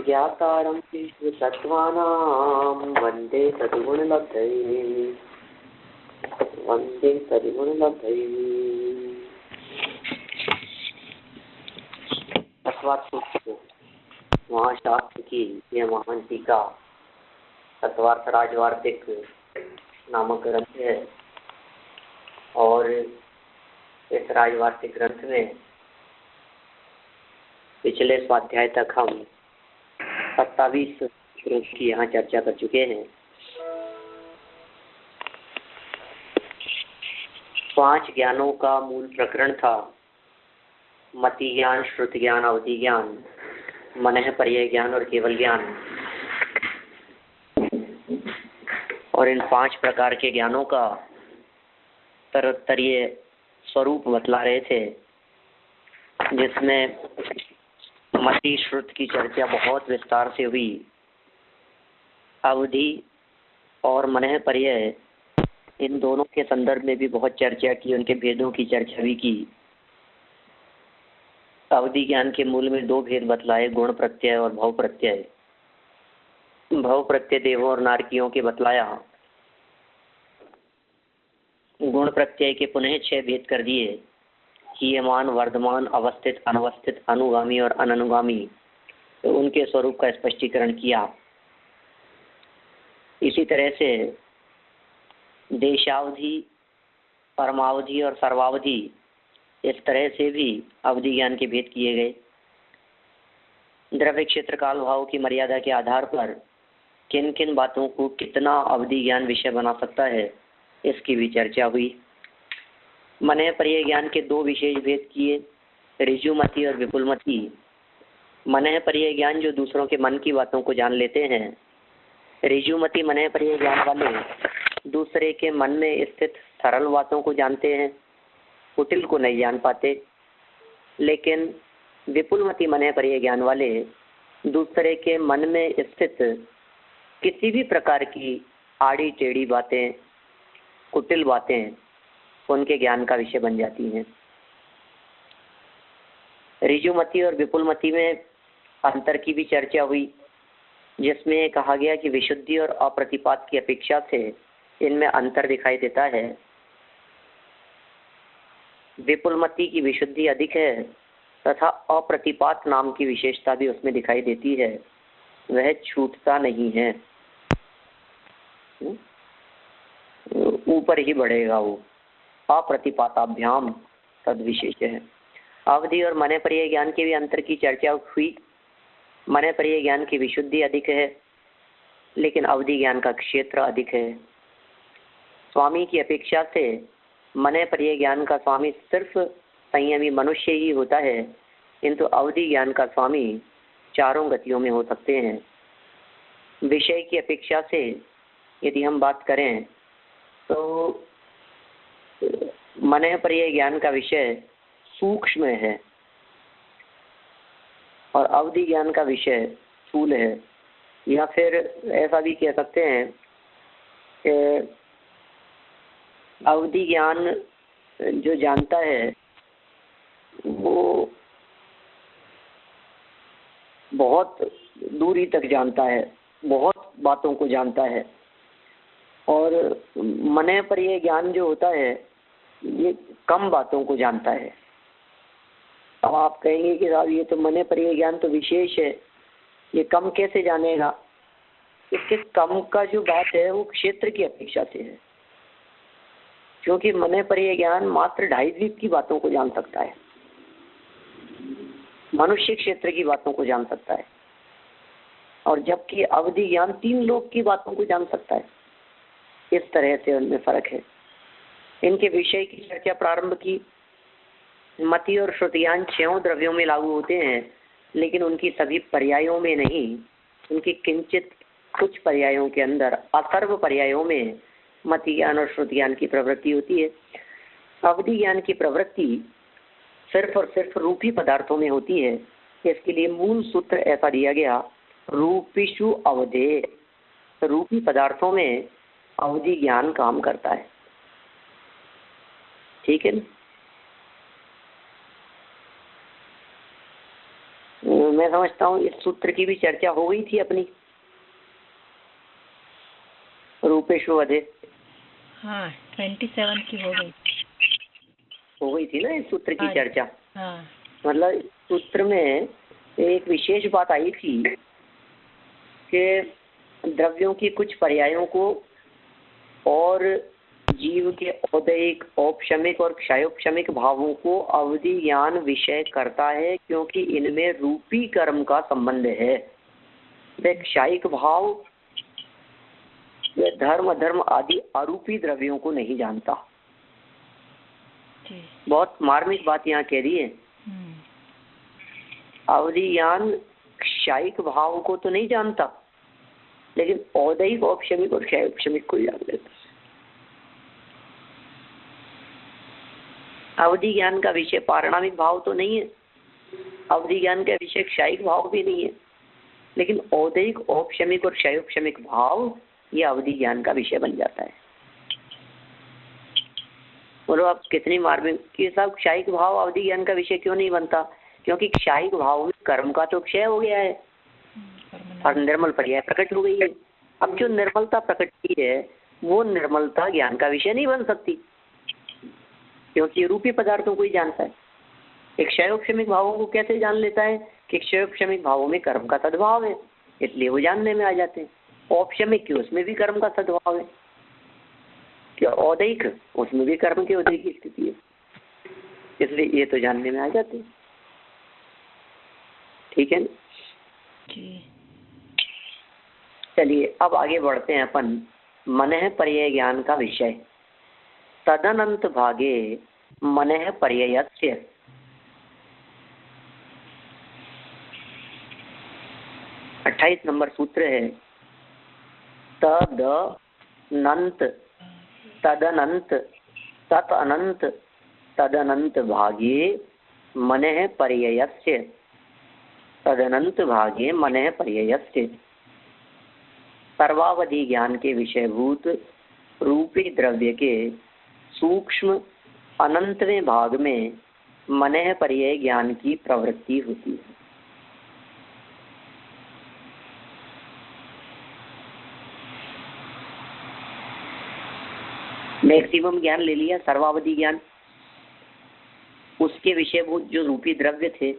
ज्ञातारं विश्वसत्त्वानां वन्दे सद्गुणलब्धये वन्दे सद्गुणलब्धये। महाशास्त्र की यह महान टीका तत्वार्थ राजवार्तिक नामक ग्रंथ है और इस राजवार्तिक ग्रंथ में पिछले स्वाध्याय तक हम 27 श्लोक की यहाँ चर्चा कर चुके हैं। 5 ज्ञानों का मूल प्रकरण था मति ज्ञान, श्रुति ज्ञान, अवधि ज्ञान, मनः पर्यय ज्ञान और केवल ज्ञान। और इन 5 प्रकार के ज्ञानों का तरतरीय स्वरूप बतला रहे थे, जिसमें मति श्रुति की चर्चा बहुत विस्तार से हुई। अवधि और मनः पर्यय इन दोनों के संदर्भ में भी बहुत चर्चा की, उनके भेदों की चर्चा भी की। अवधि ज्ञान के मूल में 2 भेद बतलाए, गुण प्रत्यय और भव प्रत्यय। भव प्रत्यय देवों और नारकियों के बतलाया। गुण प्रत्यय के पुनः 6 भेद कर दिए, हीयमान, वर्धमान, अवस्थित, अनवस्थित, अनुगामी और अननुगामी। तो उनके स्वरूप का स्पष्टीकरण किया। इसी तरह से देशावधि, परमावधि और सर्वावधि, इस तरह से भी अवधि ज्ञान के भेद किए गए। द्रव्य क्षेत्र काल भाव की मर्यादा के आधार पर किन किन बातों को कितना अवधि ज्ञान विषय बना सकता है, इसकी भी चर्चा हुई। मनः पर्यय ज्ञान के 2 विशेष भेद किए, ऋजुमति और विपुलमति। मनः पर्यय ज्ञान जो दूसरों के मन की बातों को जान लेते हैं। ऋजुमति मनः पर्यय ज्ञान वाले दूसरे के मन में स्थित सरल बातों को जानते हैं, कुटिल को नहीं जान पाते। लेकिन विपुलमति मनः पर्यय ज्ञान वाले दूसरे के मन में स्थित किसी भी प्रकार की आड़ी टेढ़ी बातें, कुटिल बातें उनके ज्ञान का विषय बन जाती हैं। ऋजुमति और विपुलमति में अंतर की भी चर्चा हुई, जिसमें कहा गया कि विशुद्धि और अप्रतिपात की अपेक्षा से इनमें अंतर दिखाई देता है। विपुलमति की विशुद्धि अधिक है तथा अप्रतिपात नाम की विशेषता भी उसमें दिखाई देती है, वह छूटता नहीं है, ऊपर ही बढ़ेगा, वो अप्रतिपाताभ्याम तद विशेष है। अवधि और मनः पर्यय ज्ञान के भी अंतर की चर्चा हुई। मनः पर्यय ज्ञान की विशुद्धि अधिक है, लेकिन अवधि ज्ञान का क्षेत्र अधिक है। स्वामी की अपेक्षा से मनः पर्यय ज्ञान का स्वामी सिर्फ संयमी मनुष्य ही होता है, किंतु अवधि ज्ञान का स्वामी 4 गतियों में हो सकते हैं। विषय की अपेक्षा से यदि हम बात करें तो मनः पर्यय ज्ञान का विषय सूक्ष्म है और अवधि ज्ञान का विषय स्थूल है। या फिर ऐसा भी कह सकते हैं कि अवधि ज्ञान जो जानता है वो बहुत दूरी तक जानता है, बहुत बातों को जानता है। और मनः पर्यय ज्ञान जो होता है ये कम बातों को जानता है। अब आप कहेंगे कि साहब ये तो मनः पर्यय ज्ञान तो विशेष है, ये कम कैसे जानेगा? इसके कम का जो बात है वो क्षेत्र की अपेक्षा से है, क्योंकि मनः पर्यय ज्ञान मात्र 2.5 द्वीप की बातों को जान सकता है, मनुष्य क्षेत्र की बातों को जान सकता है, और जबकि अवधि ज्ञान 3 लोक की बातों को जान सकता है। इस तरह से उनमें फर्क है। इनके विषय की चर्चा प्रारंभ की। मति और श्रुति ज्ञान 6 द्रव्यों में लागू होते हैं, लेकिन उनकी सभी पर्यायों में नहीं, उनकी किंचित कुछ पर्यायों के अंदर, असर्व पर्यायों में मति ज्ञान और श्रुति ज्ञान की प्रवृत्ति होती है। अवधि ज्ञान की प्रवृत्ति सिर्फ और सिर्फ रूपी पदार्थों में होती है। इसके लिए मूल सूत्र ऐसा दिया गया, रूपिषु अवधे। रूपी पदार्थों में अवधि ज्ञान काम करता है। ठीक है ना? मैं समझता हूँ इस सूत्र की भी चर्चा हो गई थी अपनी रूपेश वधे। हाँ 27 की हो गई थी ना इस सूत्र की हाँ, चर्चा। हाँ। मतलब इस सूत्र में एक विशेष बात आई थी कि द्रव्यों की कुछ पर्यायों को और जीव के औदैहिक, औपशमिक और क्षयोपशमिक भावों को अवधि ज्ञान विषय करता है, क्योंकि इनमें रूपी कर्म का संबंध है। वे क्षयिक भाव, वे धर्म अधर्म आदि अरूपी द्रव्यों को नहीं जानता। बहुत मार्मिक बात यहाँ कह रही है। अवधि ज्ञान क्षयिक भाव को तो नहीं जानता, लेकिन औदैहिक, औपशमिक और क्षयोपशमिक को जान लेता। अवधि ज्ञान का विषय पारिणामिक भाव तो नहीं है, अवधि ज्ञान का विषय क्षयिक भाव भी नहीं है, लेकिन औदैहिक, औपशमिक और क्षयोपशमिक भाव ये अवधि ज्ञान का विषय बन जाता है। बोलो आप कितनी मार्मिक कि साहब क्षयिक भाव अवधि ज्ञान का विषय क्यों नहीं बनता? क्योंकि क्षयिक भाव में कर्म का तो क्षय हो गया है और निर्मल पर्याय प्रकट हो गई है। अब जो निर्मलता प्रकट की है वो निर्मलता ज्ञान का विषय नहीं बन सकती, क्योंकि रूपी पदार्थों को ही जानता है। एक क्षयोपशमिक भावों को कैसे जान लेता है कि क्षयोपशमिक भावों में कर्म का सद्भाव है, इसलिए वो जानने में आ जाते हैं। औपशमिक की उसमें भी कर्म का सद्भाव है, क्या औदैहिक उसमें भी कर्म के उदय की स्थिति है, इसलिए ये तो जानने में आ जाते हैं। ठीक है ना? चलिए अब आगे बढ़ते हैं अपन मनः पर्यय ज्ञान का विषय। तदनंत भागे मनः पर्ययस्य 28 नंबर सूत्र है। तदनंत तदनंत तत अनंत तदनंत भागे मनः पर्ययस्य, तदनंत भागे मनः पर्ययस्य। सर्वावधि ज्ञान के विषयभूत रूपी द्रव्य के सूक्ष्म अनंतवें भाग में मनः पर्यय ज्ञान की प्रवृत्ति होती है। मैक्सिमम ज्ञान ले लिया, सर्वावधि ज्ञान, उसके विषयभूत जो रूपी द्रव्य थे,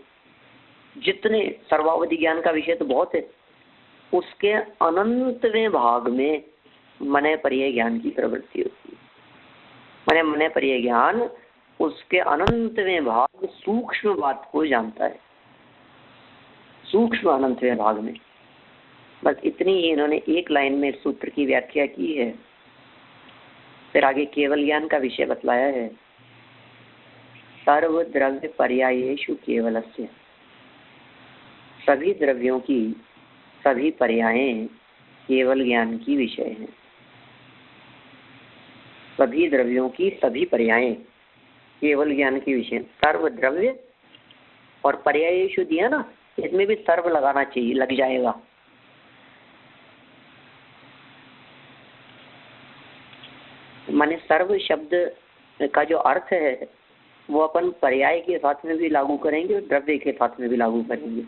जितने सर्वावधि ज्ञान का विषय तो बहुत है, उसके अनंतवें भाग में मनः पर्यय ज्ञान की प्रवृत्ति होती है। माने मनः पर्यय ज्ञान उसके अनंतवें भाग सूक्ष्म बात को जानता है, सूक्ष्म अनंतवें भाग में। बस इतनी ही इन्होंने एक लाइन में सूत्र की व्याख्या की है। फिर आगे केवल ज्ञान का विषय बतलाया है। सर्व द्रव्य पर्यायेषु केवलस्य, सभी द्रव्यों की सभी पर्यायें केवल ज्ञान की विषय हैं। सभी द्रव्यों की सभी पर्यायें केवल ज्ञान की विषय। सर्व द्रव्य और पर्यायेषु दिया ना, इसमें भी सर्व लगाना चाहिए, लग जाएगा। माने सर्व शब्द का जो अर्थ है वो अपन पर्याय के साथ में भी लागू करेंगे और द्रव्य के साथ में भी लागू करेंगे।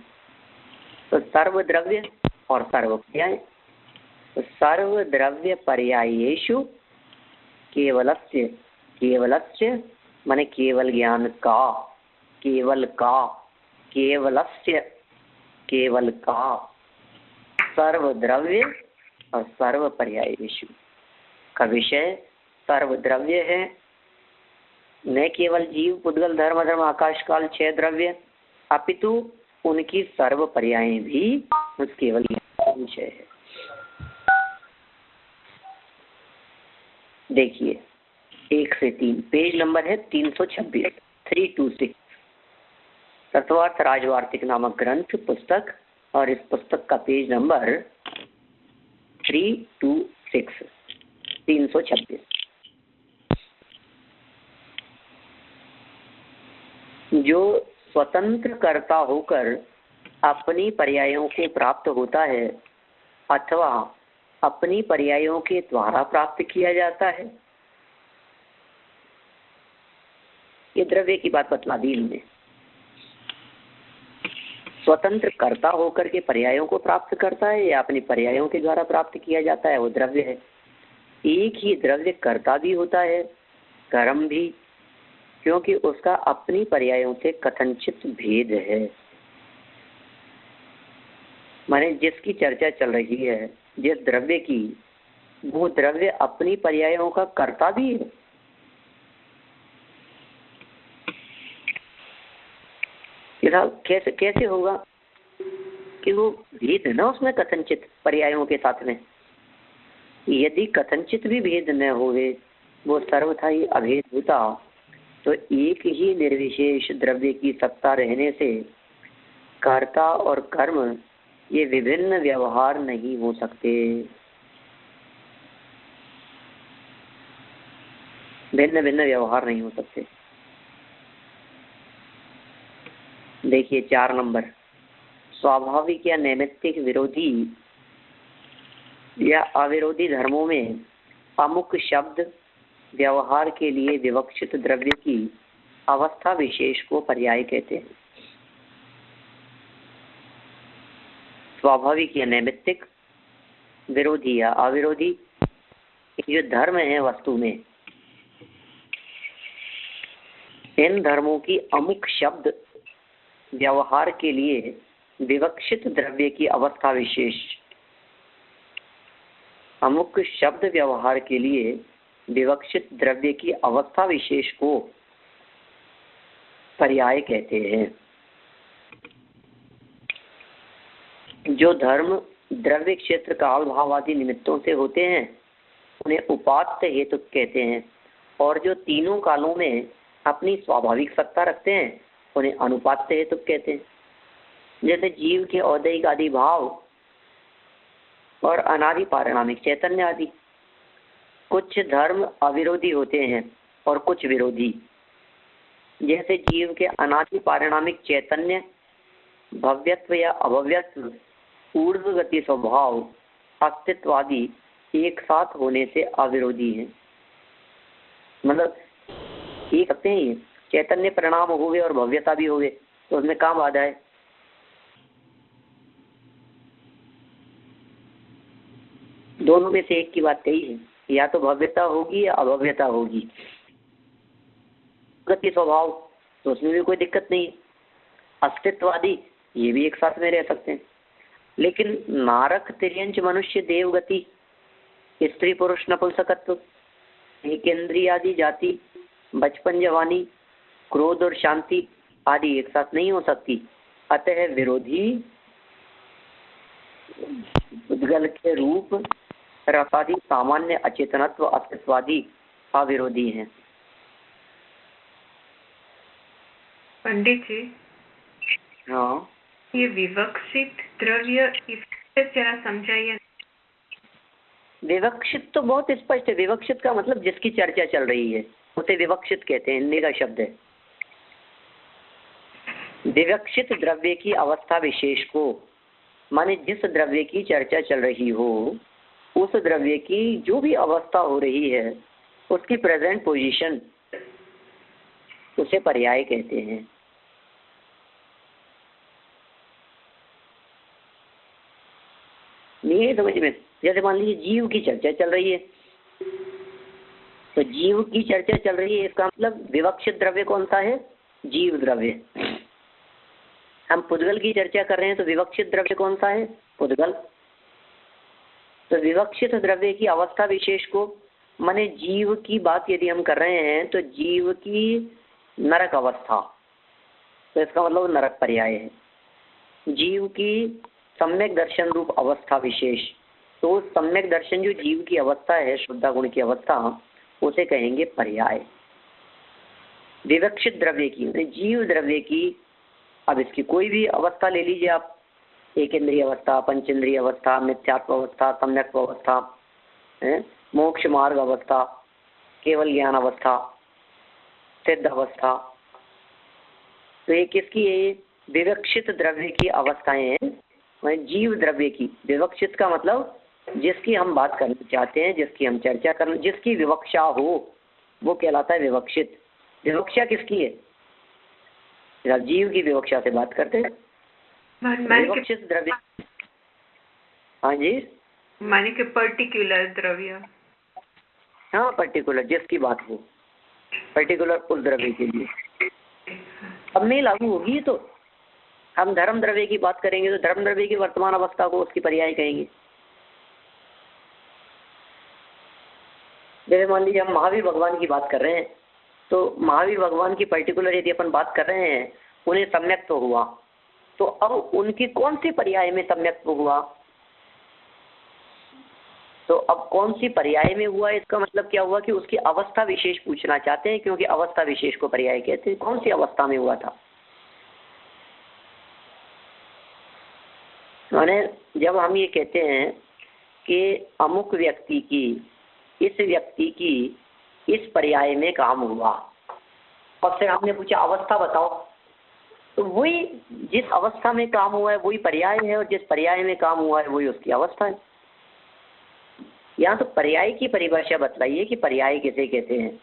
तो सर्व द्रव्य और सर्व पर्याय। तो सर्व द्रव्य पर्यायेषु केवलस्य, केवलस्य माने केवल ज्ञान का, केवल का, केवलस्य केवल का, सर्व द्रव्य और सर्व पर्यायेषु का विषय सर्व द्रव्य है। न केवल जीव, पुद्गल, धर्म अधर्म, आकाश काल, छह द्रव्य, अपितु उनकी सर्व पर्यायें भी उस केवल विषय है। देखिए 1 से 3 पेज नंबर है 326, 326, तत्वार्थ राजवार्तिक नामक ग्रंथ पुस्तक, और इस पुस्तक का पेज नंबर 326, 326। जो स्वतंत्र कर्ता होकर अपनी पर्यायों को प्राप्त होता है अथवा अपनी पर्यायों के द्वारा प्राप्त किया जाता है, ये द्रव्य की बात बतला दी हमने। स्वतंत्र कर्ता होकर के पर्यायों को प्राप्त करता है या अपने पर्यायों के द्वारा प्राप्त किया जाता है, वो द्रव्य है। एक ही द्रव्य कर्ता भी होता है, कर्म भी, क्योंकि उसका अपनी पर्यायों से कथनचित भेद है। माने जिसकी चर्चा चल रही है, जिस द्रव्य की, वो द्रव्य अपनी पर्यायों का कर्ता भी है। कैसे कैसे होगा कि वो भेद है ना उसमें कथनचित पर्यायों के साथ में। यदि कथनचित भी भेद न होवे, वो सर्वथा ही अभेद होता, तो एक ही निर्विशेष द्रव्य की सत्ता रहने से कर्ता और कर्म ये विभिन्न व्यवहार नहीं हो सकते, भिन्न भिन्न व्यवहार नहीं हो सकते। देखिए 4 नंबर, स्वाभाविक या नैमित्तिक विरोधी या अविरोधी धर्मों में अमुक शब्द व्यवहार के लिए विवक्षित द्रव्य की अवस्था विशेष को पर्याय कहते हैं। स्वाभाविक या नैमित्तिक, विरोधी या अविरोधी, ये धर्म है वस्तु में, इन धर्मों की अमुक शब्द व्यवहार के लिए विवक्षित द्रव्य की अवस्था विशेष, अमुक शब्द व्यवहार के लिए विवक्षित द्रव्य की अवस्था विशेष को पर्याय कहते हैं। जो धर्म द्रव्य क्षेत्र काल भाव आदि निमित्तों से होते हैं उन्हें उपात्त हेतु कहते हैं, और जो तीनों कालों में अपनी स्वाभाविक सत्ता रखते हैं उन्हें अनुपात्त हेतु कहते हैं। जैसे जीव के औदैहिक आदि भाव और अनादि पारिणामिक चैतन्य आदि। कुछ धर्म अविरोधी होते हैं और कुछ विरोधी। जैसे जीव के अनादि पारिणामिक चैतन्य भव्यत्व या अभव्यत्व, ऊर्ध्व गति स्वभाव, अस्तित्वादि एक साथ होने से अविरोधी है। मतलब ये कहते हैं चैतन्य परिणाम हुए और भव्यता भी हुए, तो उसमें कहाँ बाधा है? दोनों में से एक की बात कही है, या तो भव्यता होगी या अभव्यता होगी। गति स्वभाव तो उसमें भी कोई दिक्कत नहीं है, अस्तित्वादी ये भी एक साथ में रह सकते हैं। लेकिन नारक, तिर्यंच, मनुष्य, देवगति, स्त्री पुरुष नपुंसकत्व, एकेंद्रिय आदि जाति, बचपन जवानी, क्रोध और शांति आदि एक साथ नहीं हो सकती। अतः विरोधी उद्गल के रूप रसादि सामान्य अचेतनत्व अस्तित्वादी अविरोधी हैं। पंडित जी, हाँ, ये विवक्षित द्रव्य जरा समझाइए। विवक्षित तो बहुत स्पष्ट है। विवक्षित का मतलब जिसकी चर्चा चल रही है उसे विवक्षित कहते हैं, हिंदी का शब्द है। विवक्षित द्रव्य की अवस्था विशेष को, माने जिस द्रव्य की चर्चा चल रही हो उस द्रव्य की जो भी अवस्था हो रही है उसकी प्रेजेंट पोजीशन, उसे पर्याय कहते हैं। नहीं है समझ में? जैसे मान लीजिए जीव की चर्चा चल रही है, तो जीव की चर्चा चल रही है, इसका मतलब विवक्षित द्रव्य कौन सा है? जीव द्रव्य। हम पुद्गल की चर्चा कर रहे हैं तो विवक्षित द्रव्य कौन सा है? पुद्गल। तो विवक्षित द्रव्य की अवस्था विशेष को, माने जीव की बात यदि हम कर रहे हैं तो जीव की नरक अवस्था, तो इसका मतलब नरक पर्याय है। जीव की सम्यक दर्शन रूप अवस्था विशेष, तो सम्यक दर्शन जो जीव की अवस्था है, शुद्धा गुण की अवस्था, उसे कहेंगे पर्याय। विवक्षित द्रव्य की, जीव द्रव्य की, अब इसकी कोई भी अवस्था ले लीजिए आप, एक इंद्रिय अवस्था, पंचेंद्रिय अवस्था, मिथ्यात्व अवस्था, सम्यक अवस्था, मोक्ष मार्ग अवस्था, केवल ज्ञान अवस्था, सिद्ध अवस्था, तो ये किसकी है? ये विवक्षित द्रव्य की अवस्थाएं हैं। जीव द्रव्य की, विवक्षित का मतलब जिसकी हम बात करना चाहते हैं, जिसकी हम चर्चा करना, जिसकी विवक्षा हो वो कहलाता है विवक्षित। विवक्षा किसकी है? जीव की विवक्षा से बात करते हैं। माने के विवक्षित द्रव्य, हाँ जी, माने के पर्टिकुलर द्रव्य। हाँ पर्टिकुलर, जिसकी बात हो, पर्टिकुलर उस द्रव्य के लिए अब नहीं लागू होगी। तो हम धर्म द्रव्य की बात करेंगे तो धर्म द्रव्य की वर्तमान अवस्था को उसकी पर्याय कहेंगे। जैसे मान लीजिए हम महावीर भगवान की बात कर रहे हैं, तो महावीर भगवान की पर्टिकुलर यदि अपन बात कर रहे हैं, उन्हें सम्यक्त्व हुआ, तो अब उनकी कौन सी पर्याय में सम्यक्त्व हुआ? तो अब कौन सी पर्याय में हुआ, इसका मतलब क्या हुआ कि उसकी अवस्था विशेष पूछना चाहते हैं, क्योंकि अवस्था विशेष को पर्याय कहते हैं। कौन सी अवस्था में हुआ था? माने जब हम ये कहते हैं कि अमुक व्यक्ति की, इस व्यक्ति की इस पर्याय में काम हुआ, और फिर हमने पूछा अवस्था बताओ, तो वही जिस अवस्था में काम हुआ है वही पर्याय है, और जिस पर्याय में काम हुआ है वही उसकी अवस्था है। यहाँ तो पर्याय की परिभाषा बतलाइए कि पर्याय किसे कहते हैं,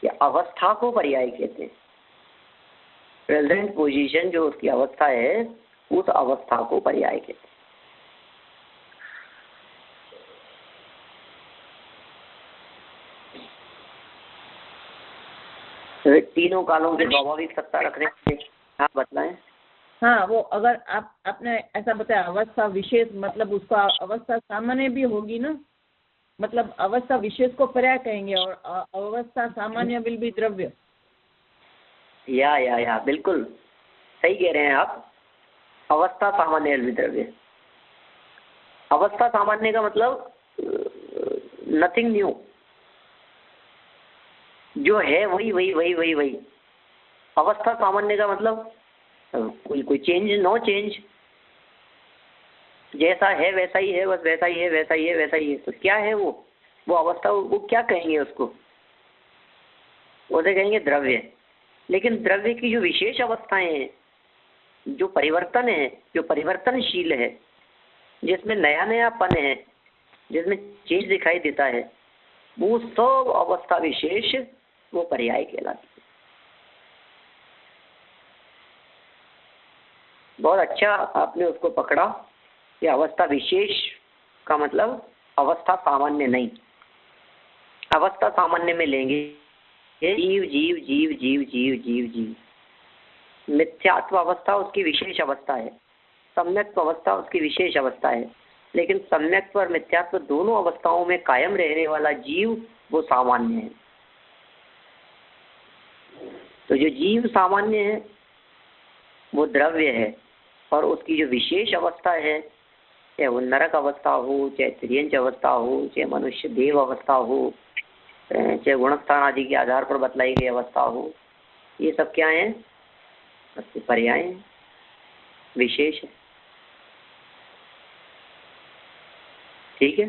या अवस्था को पर्याय कहते हैं। प्रेजेंट पोजीशन जो उसकी अवस्था है, उस अवस्था को पर्याय कहते हैं। तीनों कालों के स्वाभाविक सत्ता रखने के, हाँ बतलाएं। हाँ, वो अगर आपने ऐसा बताया अवस्था विशेष, मतलब उसका अवस्था सामान्य भी होगी ना, मतलब अवस्था विशेष को पर्याय कहेंगे, और अवस्था सामान्य विल भी द्रव्य। या बिल्कुल सही कह रहे हैं आप। अवस्था सामान्य विल भी द्रव्य। अवस्था सामान्य का मतलब नथिंग न्यू, जो है वही वही वही वही वही। अवस्था सामान्य का मतलब कोई चेंज, नो चेंज, जैसा है वैसा ही है, बस वैसा ही है, वैसा ही है, वैसा ही है। तो क्या है वो अवस्था, वो क्या कहेंगे उसको? उसे कहेंगे द्रव्य। लेकिन द्रव्य की जो विशेष अवस्थाएं हैं, जो परिवर्तन है, जो परिवर्तनशील है, जिसमें नया नयापन है, जिसमें चेंज दिखाई देता है, वो सब अवस्था विशेष वो पर्याय कहलाती है। बहुत अच्छा आपने उसको पकड़ा कि अवस्था विशेष का मतलब अवस्था सामान्य नहीं। अवस्था सामान्य में लेंगे जीव जीव जीव जीव जीव जीव जीव। मिथ्यात्व अवस्था उसकी विशेष अवस्था है, सम्यक्त्व अवस्था उसकी विशेष अवस्था है। लेकिन सम्यक्त्व और मिथ्यात्व दोनों अवस्थाओं में कायम रहने वाला जीव वो सामान्य है। तो जो जीव सामान्य है वो द्रव्य है, और उसकी जो विशेष अवस्था है, चाहे वो नरक अवस्था हो, चाहे त्रियंच अवस्था हो, चाहे मनुष्य देव अवस्था हो, चाहे गुणस्थान आदि के आधार पर बतलाई गई अवस्था हो, ये सब क्या है? सबके पर्याय हैं, विशेष है। ठीक है।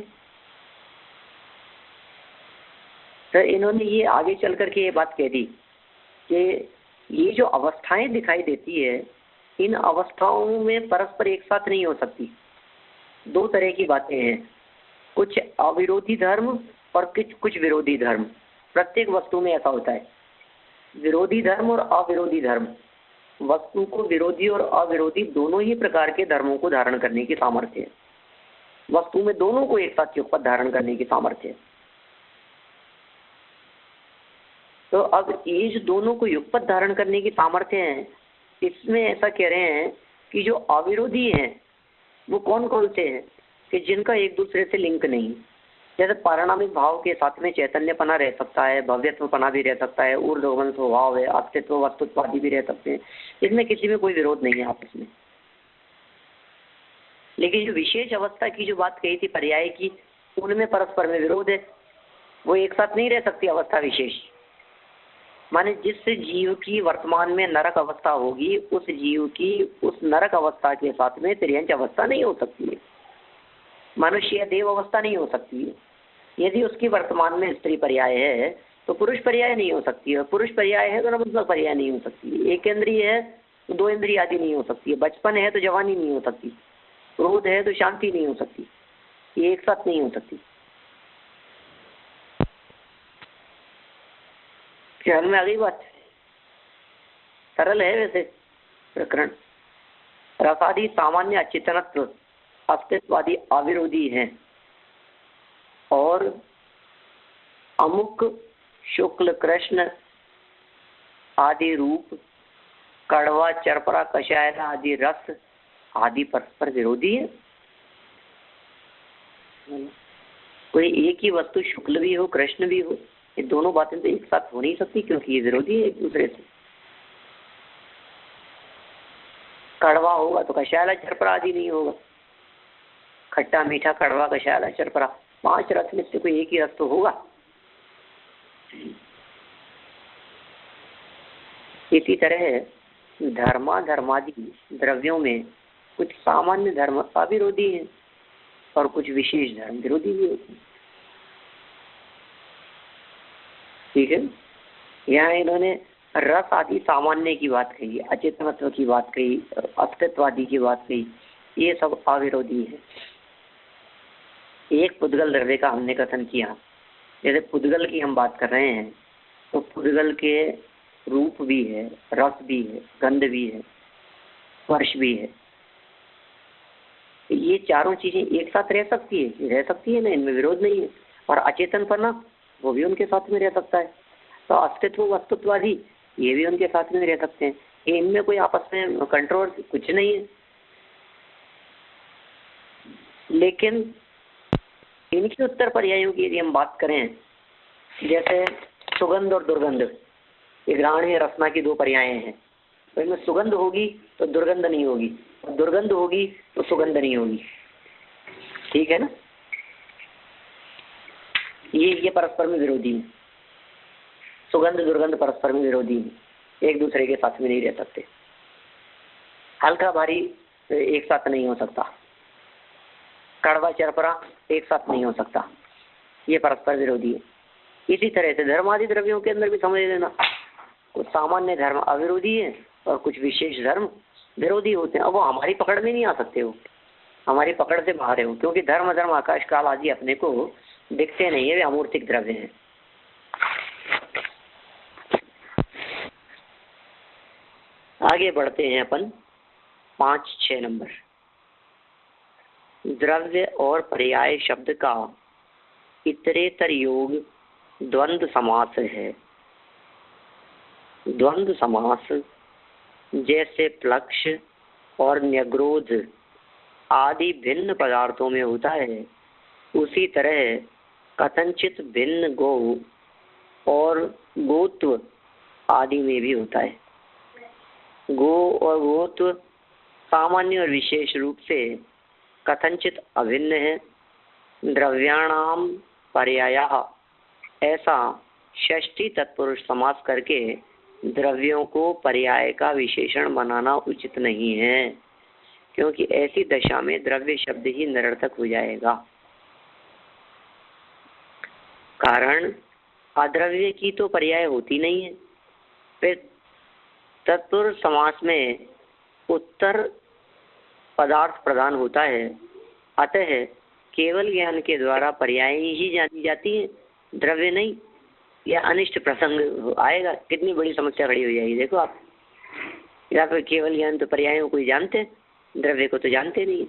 तो इन्होंने ये आगे चल करके ये बात कह दी कि ये जो अवस्थाएं दिखाई देती है, इन अवस्थाओं में परस्पर एक साथ नहीं हो सकती। दो तरह की बातें हैं, कुछ अविरोधी धर्म और कुछ विरोधी धर्म। प्रत्येक वस्तु में ऐसा होता है, विरोधी धर्म और अविरोधी धर्म। वस्तु को विरोधी और अविरोधी दोनों ही प्रकार के धर्मों को धारण करने की सामर्थ्य है। वस्तु में दोनों को एक साथ युगपत धारण करने की सामर्थ्य है। तो अब ये जो दोनों को युगपत धारण करने की सामर्थ्य है, इसमें ऐसा कह रहे हैं कि जो अविरोधी हैं वो कौन कौन से हैं कि जिनका एक दूसरे से लिंक नहीं। जैसे पारिणामिक भाव के साथ में चैतन्यपना रह सकता है, भव्यत्वपना भी रह सकता है, ऊर्ध्वगमन स्वभाव है, अस्तित्व वस्तुत्व आदि भी रह सकते हैं। इसमें किसी में कोई विरोध नहीं है आपस में। लेकिन जो विशेष अवस्था की जो बात कही थी पर्याय की, उनमें परस्पर में विरोध है, वो एक साथ नहीं रह सकती अवस्था विशेष। माने जिस जीव की वर्तमान में नरक अवस्था होगी, उस जीव की उस नरक अवस्था के साथ में त्रियंच अवस्था नहीं हो सकती है, मनुष्य या देव अवस्था नहीं हो सकती है। यदि उसकी वर्तमान में स्त्री पर्याय है तो पुरुष पर्याय नहीं हो सकती है, पुरुष पर्याय है तो नपुंसक पर्याय नहीं हो सकती है, एक इंद्रिय है तो दो इंद्रिय आदि नहीं हो सकती है, बचपन है तो जवानी नहीं हो सकती, क्रोध है तो शांति नहीं हो सकती, ये एक साथ नहीं हो सकती। ख्याल में आ गई बात? सरल है वैसे प्रकरण। रसादि सामान्य अचेतनत्व अस्तित्वादि अविरोधी हैं और अमुक शुक्ल कृष्ण आदि रूप, कड़वा चरपरा कषाय आदि रस आदि परस्पर विरोधी है। कोई एक ही वस्तु शुक्ल भी हो कृष्ण भी हो, ये दोनों बातें तो एक साथ हो नहीं सकती क्योंकि ये विरोधी है एक दूसरे से। कड़वा होगा तो कषायला चरपरा आदि नहीं होगा, खट्टा मीठा कड़वा कषायला चरपरा 5 रस में से कोई एक ही रस तो होगा। इसी तरह धर्मादि द्रव्यों में कुछ सामान्य धर्म अविरोधी हैं और कुछ विशेष धर्म विरोधी भी होते हैं। ठीक है, यहाँ इन्होंने रस आदि सामान्य की बात कही, अचेतनत्व की बात कही, अस्तित्वादि की बात कही, ये सब अविरोधी है। एक पुद्गल द्रव्य का हमने कथन किया, जैसे पुद्गल की हम बात कर रहे हैं तो पुद्गल के रूप भी है, रस भी है, गंध भी है, स्पर्श भी है। ये चारों चीजें एक साथ रह सकती है ना, इनमें विरोध नहीं है। और अचेतन पर ना वो भी उनके साथ में रह सकता है, तो अस्तित्व वस्तुत्वादि ये भी उनके साथ में रह सकते हैं। इनमें कोई आपस में कंट्रोवर्सी कुछ नहीं है। लेकिन इनके उत्तर पर्यायों की यदि हम बात करें, जैसे सुगंध और दुर्गंध, ये ग्राह्य रसना की 2 पर्याय हैं, तो इनमें सुगंध होगी तो दुर्गंध नहीं होगी, और दुर्गंध होगी तो सुगंध नहीं होगी। ठीक है ना, ये परस्पर में विरोधी है। सुगंध दुर्गंध परस्पर में विरोधी है, एक दूसरे के साथ में नहीं रह सकते। हल्का भारी एक साथ नहीं हो सकता, कड़वा चरपरा एक साथ नहीं हो सकता, ये परस्पर विरोधी है। इसी तरह से धर्मादि द्रव्यों के अंदर भी समझ लेना, कुछ सामान्य धर्म अविरोधी है और कुछ विशेष धर्म विरोधी होते हैं। अब वो हमारी पकड़ में नहीं आ सकते, हो हमारी पकड़ से बाहर है वो, क्योंकि धर्म आकाश काल आदि अपने को दिखते नहीं है, वे अमूर्तिक द्रव्य हैं। आगे बढ़ते हैं अपन 5-6 नंबर। द्रव्य और पर्याय शब्द का इतरेतर योग द्वंद्व समास है। द्वंद्व समास जैसे प्लक्ष और न्यग्रोध आदि भिन्न पदार्थों में होता है, उसी तरह कथनचित भिन्न गो और गोत्व आदि में भी होता है। गो और गोत्व सामान्य और विशेष रूप से कथनचित अभिन्न है। द्रव्याणाम पर्यायः, ऐसा षष्ठी तत्पुरुष समास करके द्रव्यों को पर्याय का विशेषण बनाना उचित नहीं है, क्योंकि ऐसी दशा में द्रव्य शब्द ही निरर्थक हो जाएगा। कारण अद्रव्य की तो पर्याय होती नहीं है। फिर तत्पुरुष समास में उत्तर पदार्थ प्रदान होता है, अतः केवल ज्ञान के द्वारा पर्याय ही जानी जाती है, द्रव्य नहीं। या अनिष्ट प्रसंग आएगा, कितनी बड़ी समस्या खड़ी हो जाएगी। देखो आप, या फिर केवल ज्ञान तो पर्यायों को ही जानते, द्रव्य को तो जानते नहीं।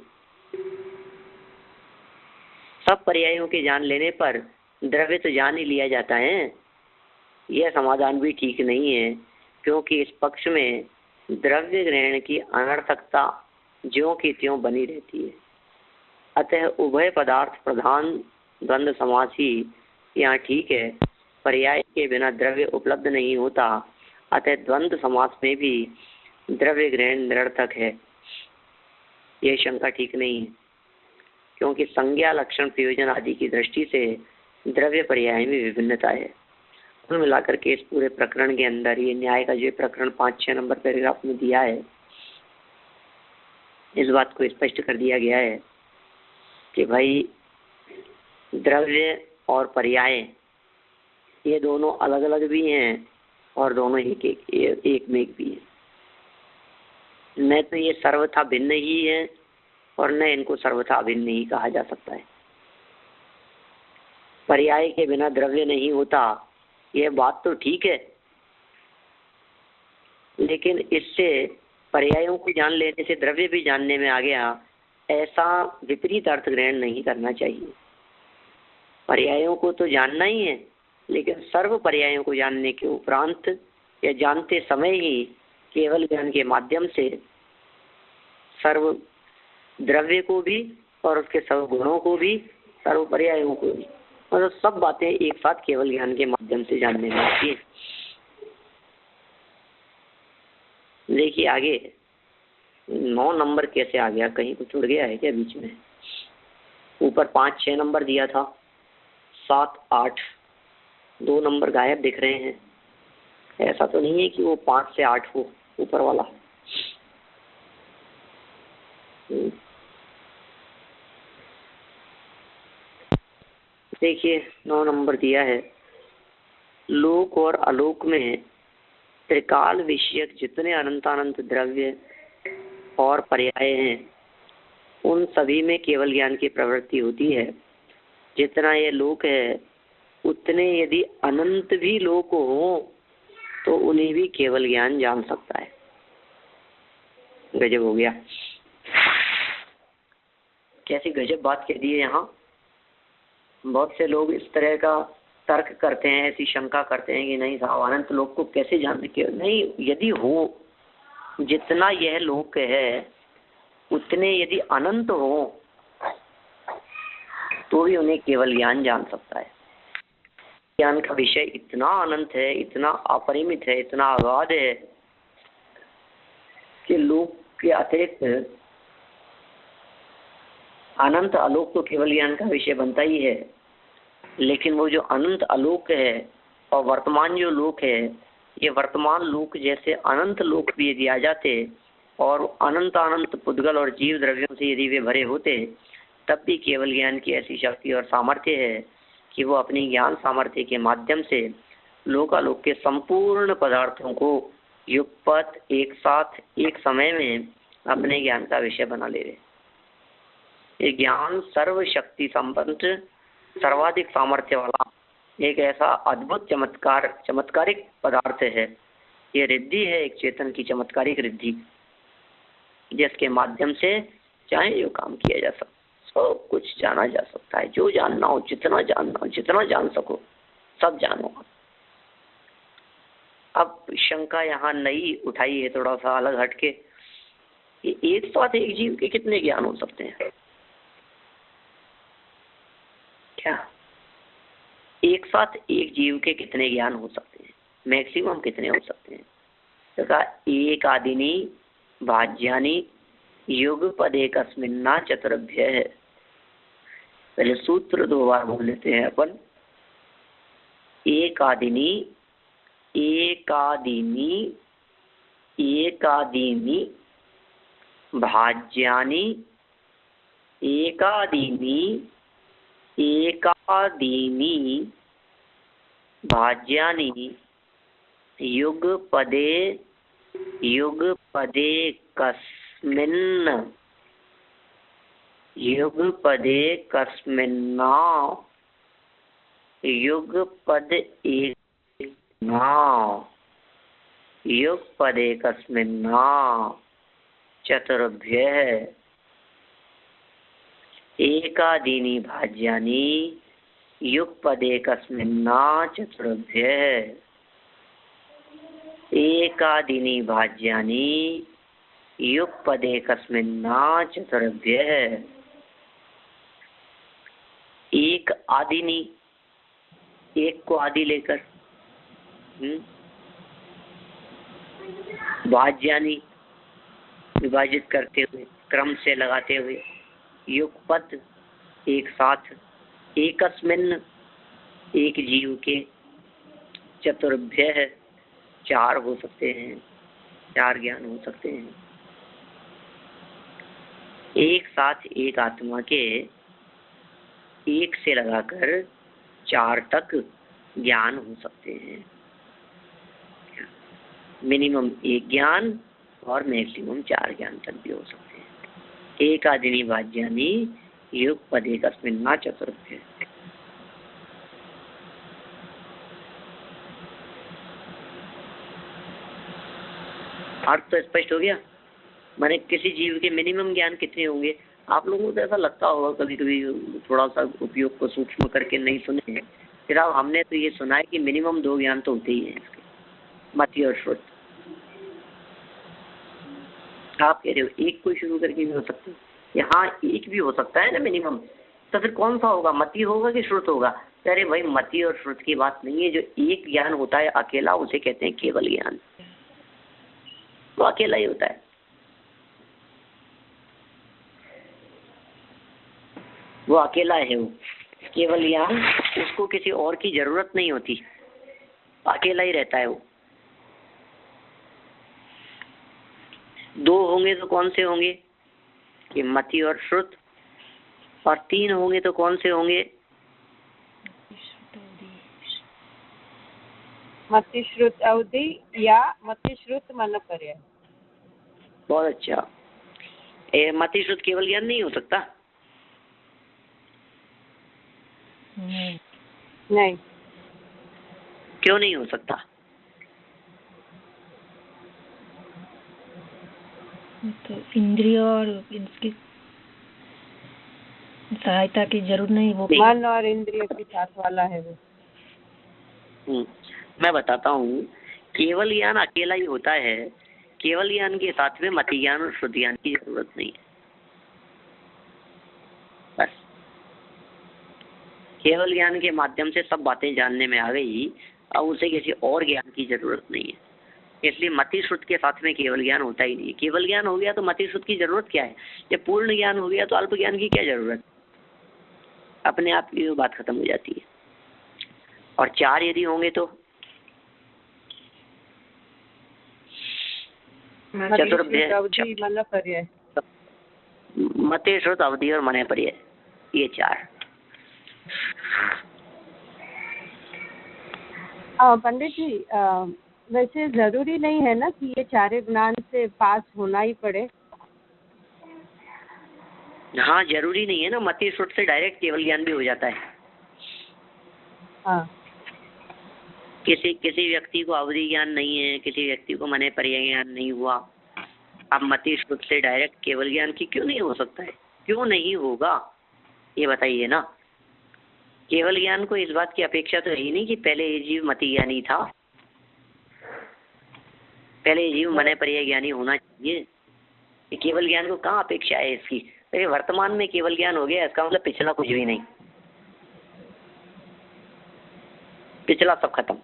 सब पर्यायों के जान लेने पर द्रव्य तो जान ही लिया जाता है। यह समाधान भी ठीक नहीं है, क्योंकि इस पक्ष में द्रव्य ग्रहण की अनर्थकता ज्यों की त्यों बनी रहती है। अतः उभय पदार्थ प्रधान द्वंद्व समास ही यहाँ ठीक है। पर्याय के बिना द्रव्य उपलब्ध नहीं होता, अतः द्वंद्व समास में भी द्रव्य ग्रहण निरर्थक है। यह शंका ठीक नहीं है, क्योंकि संज्ञा लक्षण प्रयोजन आदि की दृष्टि से द्रव्य पर्याय में विभिन्नता है। कुल मिलाकर के इस पूरे प्रकरण के अंदर ये न्याय का जो प्रकरण 5-6 नंबर पैराग्राफ में दिया है, इस बात को स्पष्ट कर दिया गया है कि भाई द्रव्य और पर्याय ये दोनों अलग अलग भी हैं और दोनों एक में एक भी है। न तो ये सर्वथा भिन्न ही है और न इनको सर्वथा अभिन्न ही कहा जा सकता है। पर्याय के बिना द्रव्य नहीं होता, यह बात तो ठीक है, लेकिन इससे पर्यायों को जान लेने से द्रव्य भी जानने में आ गया, ऐसा विपरीत अर्थ ग्रहण नहीं करना चाहिए। पर्यायों को तो जानना ही है, लेकिन सर्व पर्यायों को जानने के उपरांत या जानते समय ही केवल ज्ञान के माध्यम से सर्व द्रव्य को भी और उसके सर्व गुणों को भी, सर्व पर्यायों को भी, मतलब सब बातें एक साथ केवल ज्ञान के माध्यम से जानने में आती है। देखिए आगे 9 नंबर कैसे आ गया, कहीं कुछ उड़ गया है क्या बीच में? ऊपर 5-6 नंबर दिया था, 7, 8, 2 नंबर गायब दिख रहे हैं। ऐसा तो नहीं है कि वो 5 से 8 हो ऊपर वाला। देखिए 9 नंबर दिया है, लोक और अलोक में त्रिकाल विषयक जितने अनंतानंत द्रव्य और पर्याय हैं, उन सभी में केवल ज्ञान की प्रवृत्ति होती है। जितना ये लोक है, उतने यदि अनंत भी लोक हो तो उन्हें भी केवल ज्ञान जान सकता है। गजब हो गया, कैसी गजब बात कह दी है यहाँ। बहुत से लोग इस तरह का तर्क करते हैं, ऐसी शंका करते हैं कि नहीं साहब अनंत लोक को कैसे जान के, नहीं, यदि हो, जितना यह लोक है उतने यदि अनंत हो तो भी उन्हें केवल ज्ञान जान सकता है। ज्ञान का विषय इतना अनंत है, इतना अपरिमित है, इतना अगाध है कि लोक के अतिरिक्त अनंत आलोक तो केवल ज्ञान का विषय बनता ही है। लेकिन वो जो अनंत आलोक है और वर्तमान जो लोक है, ये वर्तमान लोक जैसे अनंत लोक भी यदि आ जाते और अनंत अनंत पुद्गल और जीव द्रव्यों से यदि वे भरे होते, तब भी केवल ज्ञान की ऐसी शक्ति और सामर्थ्य है कि वो अपनी ज्ञान सामर्थ्य के माध्यम से लोकालोक के संपूर्ण पदार्थों को युगपत एक साथ एक समय में अपने ज्ञान का विषय बना ले रहे। ये ज्ञान सर्वशक्ति संपन्न सर्वाधिक सामर्थ्य वाला एक ऐसा अद्भुत चमत्कारिक पदार्थ है। ये रिद्धि है, एक चेतन की चमत्कारिक रिद्धि, जिसके माध्यम से चाहे जो काम किया जा सकता, सब कुछ जाना जा सकता है। जो जानना हो, जितना जानना हो, जितना जान सको सब जानो। अब शंका यहाँ नई उठाई है, थोड़ा सा अलग हटके, कि एक साथ एक जीव के कितने ज्ञान हो सकते हैं? क्या एक साथ एक जीव के कितने ज्ञान हो सकते हैं? मैक्सिमम कितने हो सकते हैं? तो कहा एक आदिनी भाज्यानी युगपद एकस्मिन्ना चतुर्भ्य है। पहले सूत्र 2 बार बोल लेते हैं अपन। एकादिनी एकादिनी एकादिनी भाज्यानि एकादिनी एकादीनि भाज्यानि युगपदे युगपदे कस्मिन् युगपदे कस्मिन्ना युगपद एकना युगपदे कस्मिन्ना चतुर्भ्यः एकादीनि भाज्यानि युगपदे कस्मिन्ना चतुर्भ्यः एकादीनि भाज्यानि युगपदे कस्मिन्ना चतुर्भ्यः। एक आदिनी, एक को आदि लेकर, भाज्यानि विभाजित करते हुए, क्रम से लगाते हुए, युगपद एक साथ, एकस्मिन् एक जीव के, चतुर्भ्यः 4 हो सकते हैं, 4 ज्ञान हो सकते हैं। एक साथ एक आत्मा के एक से लगाकर 4 तक ज्ञान हो सकते हैं। मिनिमम 1 ज्ञान और मैक्सिमम 4 ज्ञान तक भी हो सकते हैं। एकादिनी भाज्यानि युगपदे कस्मिन्ना चतुर्भ्यः। अर्थ तो स्पष्ट हो गया। माने किसी जीव के मिनिमम ज्ञान कितने होंगे? आप लोगों को तो ऐसा लगता होगा कभी कभी, थोड़ा सा उपयोग को सूक्ष्म करके नहीं सुने हैं, फिर अब हमने तो ये सुना है कि मिनिमम 2 ज्ञान तो होते ही हैं इसके, मति और श्रुत। आप कह रहे हो एक कोई शुरू करके भी हो सकते, यहाँ एक भी हो सकता है ना मिनिमम, तो फिर कौन सा होगा, मति होगा कि श्रुत होगा? अरे भाई मति और श्रुत की बात नहीं है, जो एक ज्ञान होता है अकेला उसे कहते हैं केवल ज्ञान, वो अकेला ही होता है, वो अकेला है, वो केवल ज्ञान, उसको किसी और की जरूरत नहीं होती, अकेला ही रहता है वो। 2 होंगे तो कौन से होंगे? कि मति और श्रुत, और 3 होंगे तो कौन से होंगे? मति श्रुत अवधि या मति श्रुत मन पर्याय। बहुत अच्छा। मति श्रुत केवल ज्ञान नहीं हो सकता? नहीं। क्यों नहीं हो सकता? तो इंद्रिय और इसकी सहायता की जरूरत नहीं, वो मन और इंद्रिय के साथ वाला है वो। मैं बताता हूँ, केवल ज्ञान अकेला ही होता है, केवल ज्ञान के साथ में मति ज्ञान और श्रुत ज्ञान की जरूरत नहीं है, बस केवल ज्ञान के माध्यम से सब बातें जानने में आ गई, अब उसे किसी और ज्ञान की जरूरत नहीं है, इसलिए मति श्रुत के साथ में केवल ज्ञान होता ही नहीं है। केवल ज्ञान हो गया तो मति श्रुत की जरूरत क्या है? जब पूर्ण ज्ञान हो गया तो अल्प ज्ञान की क्या जरूरत? अपने आप की बात खत्म हो जाती है। और 4 यदि होंगे तो अवधि मन पर्याय, मति श्रुत अवधि और मन पर्याय, ये 4। पंडित जी, वैसे जरूरी नहीं है ना कि ये 4 ज्ञान से पास होना ही पड़े? हाँ जरूरी नहीं है ना, मति श्रुत से डायरेक्ट केवल ज्ञान भी हो जाता है। हाँ। किसी व्यक्ति को अवधि ज्ञान नहीं है, किसी व्यक्ति को मने पर्याय ज्ञान नहीं हुआ, अब मति श्रुत से डायरेक्ट केवल ज्ञान की क्यों नहीं हो सकता है? क्यों नहीं होगा ये बताइए ना। केवल ज्ञान को इस बात की अपेक्षा तो है ही नहीं कि पहले ये जीव मति ज्ञानी था, पहले ये जीव मने पर्याय ज्ञानी होना चाहिए। केवल ज्ञान को कहाँ अपेक्षा है इसकी? अरे वर्तमान में केवल ज्ञान हो गया, इसका मतलब पिछला कुछ भी नहीं, पिछला सब खत्म,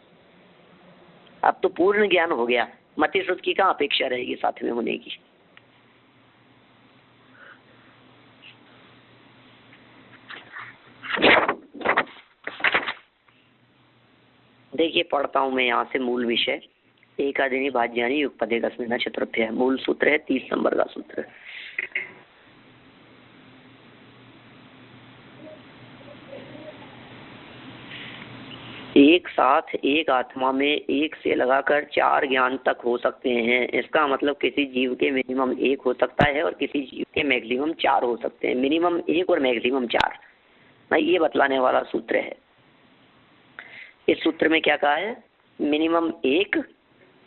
अब तो पूर्ण ज्ञान हो गया, मति श्रुत की कहाँ अपेक्षा रहेगी साथ में होने की? देखिए पढ़ता हूं मैं यहाँ से मूल विषय, एकादिनी भाज्यानि युगपदे कस्मिन् चतुर्थ्यः, मूल सूत्र है 30 नंबर का सूत्र। एक साथ एक आत्मा में एक से लगाकर 4 ज्ञान तक हो सकते हैं, इसका मतलब किसी जीव के मिनिमम 1 हो सकता है और किसी जीव के मैक्सिमम 4 हो सकते हैं। मिनिमम 1 और मैक्सिमम 4, मैं ये बतलाने वाला सूत्र है। इस सूत्र में क्या कहा है? मिनिमम 1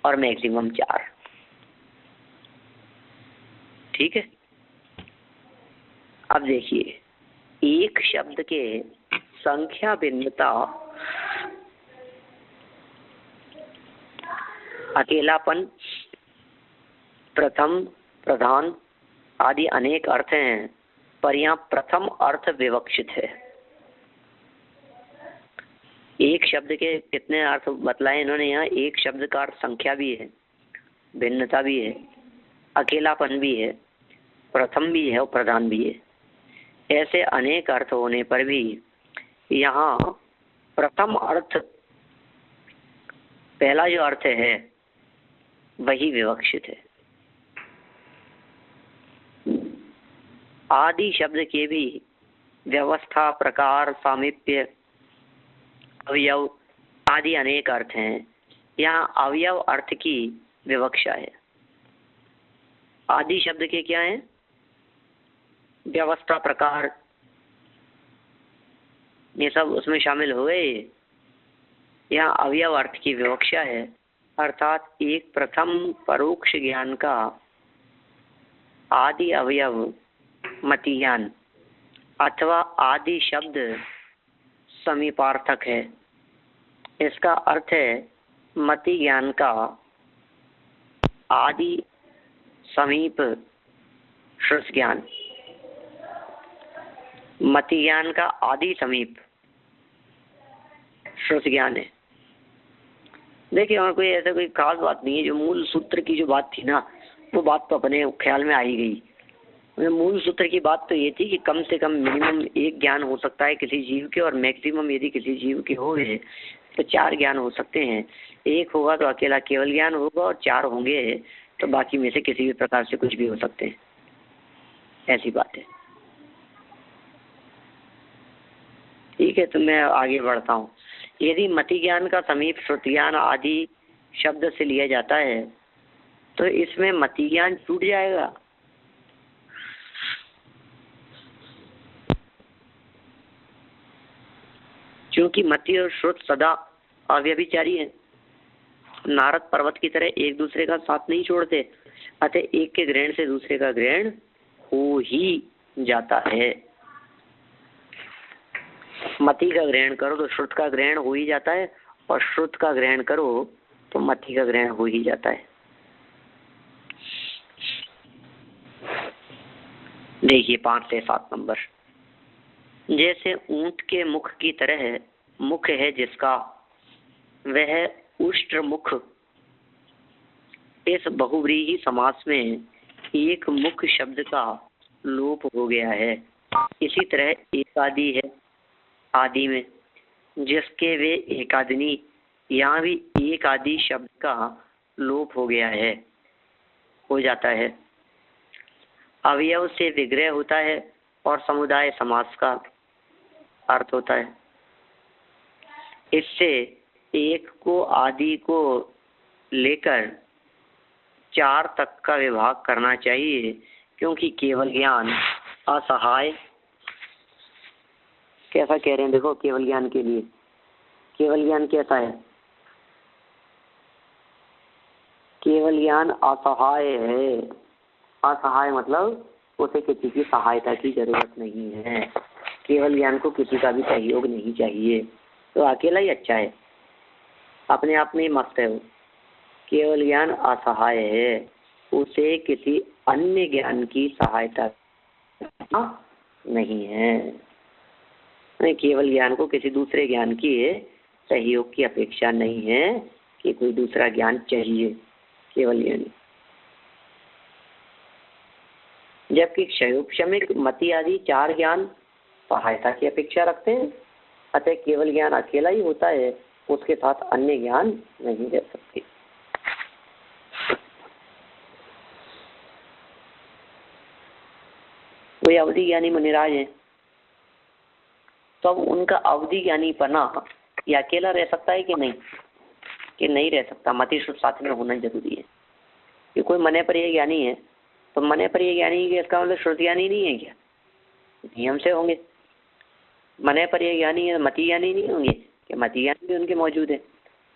और मैक्सिमम 4, ठीक है। अब देखिए, एक शब्द के संख्या भिन्नता, अकेलापन, प्रथम, प्रधान आदि अनेक अर्थ हैं, पर यहाँ प्रथम अर्थ विवक्षित है। एक शब्द के कितने अर्थ बतलाए इन्होंने यहाँ? एक शब्द का अर्थ संख्या भी है, भिन्नता भी है, अकेलापन भी है, प्रथम भी है और प्रधान भी है। ऐसे अनेक अर्थ होने पर भी यहाँ प्रथम अर्थ, पहला जो अर्थ है वही विवक्षित है। आदि शब्द के भी व्यवस्था, प्रकार, सामीप्य, अवयव आदि अनेक अर्थ हैं, यहाँ अवयव अर्थ की विवक्षा है। आदि शब्द के क्या हैं? व्यवस्था, प्रकार, ये सब उसमें शामिल हो गए। यहाँ अवयव अर्थ की विवक्षा है, अर्थात एक प्रथम परोक्ष ज्ञान का आदि अवयव मति ज्ञान अथवा आदि शब्द समीपार्थक है। इसका अर्थ है मति ज्ञान का आदि समीप श्रुत ज्ञान, मति ज्ञान का आदि समीप श्रुत ज्ञान है। देखिए और कोई ऐसा कोई खास बात नहीं है। जो मूल सूत्र की जो बात थी ना, वो बात तो अपने ख्याल में आ ही गई। मूल सूत्र की बात तो ये थी कि कम से कम मिनिमम एक ज्ञान हो सकता है किसी जीव के, और मैक्सिमम यदि किसी जीव के हो गए तो 4 ज्ञान हो सकते हैं। एक होगा तो अकेला केवल ज्ञान होगा, और 4 होंगे तो बाकी में से किसी भी प्रकार से कुछ भी हो सकते हैं। ऐसी बात है। ठीक है, तो मैं आगे बढ़ता हूँ। यदि मति ज्ञान का समीप श्रुति ज्ञान आदि शब्द से लिया जाता है तो इसमें मति ज्ञान छूट जाएगा। क्योंकि मति और श्रुत सदा अव्यभिचारी है, नारद पर्वत की तरह एक दूसरे का साथ नहीं छोड़ते, अतः एक के ग्रहण से दूसरे का ग्रहण हो ही जाता है। मति का ग्रहण करो तो श्रुत का ग्रहण हो ही जाता है, और श्रुत का ग्रहण करो तो मति का ग्रहण हो ही जाता है। देखिए 5 से 7 नंबर। जैसे ऊंट के मुख की तरह मुख है जिसका, वह उष्ट्र मुख। इस बहुव्रीहि समास में एक मुख शब्द का लोप हो गया है। इसी तरह एकादि है आदि में, जिसके वे एकादिनी, यहाँ भी एक आदि शब्द का लोप हो गया है, हो जाता है। अवयव से विग्रह होता है और समुदाय समास का अर्थ होता है। इससे एक को आदि को लेकर 4 तक का विभाग करना चाहिए, क्योंकि केवल ज्ञान असहाय। कैसा कह रहे हैं देखो, केवल ज्ञान के लिए केवल ज्ञान कैसा है? केवल ज्ञान असहाय है। असहाय मतलब उसे किसी की सहायता की जरूरत नहीं है। केवल ज्ञान को किसी का भी सहयोग नहीं चाहिए, तो अकेला ही अच्छा है, अपने आप में ही मस्त है वो। केवल ज्ञान असहाय है, उसे किसी अन्य ज्ञान की सहायता नहीं है। केवल ज्ञान को किसी दूसरे ज्ञान की सहयोग की अपेक्षा नहीं है कि कोई दूसरा ज्ञान चाहिए केवल ज्ञान। जबकि क्षयोपशमिक मति आदि 4 ज्ञान सहायता की अपेक्षा रखते हैं, अतः केवल ज्ञान अकेला ही होता है, उसके साथ अन्य ज्ञान नहीं रह सकते। कोई अवधि ज्ञानी मुनिराज है तो अब उनका अवधि ज्ञानी पना ये अकेला रह सकता है कि नहीं? कि नहीं रह सकता, मति श्रुत साथ में होना जरूरी है। कि कोई मने पर ये ज्ञानी है तो मने पर ये ज्ञानी है, इसका मतलब श्रुत ज्ञानी नहीं है क्या? नियम से होंगे। मने पर ये ज्ञानी है, मति ज्ञानी नहीं होंगे कि मति ज्ञान भी उनके मौजूद है।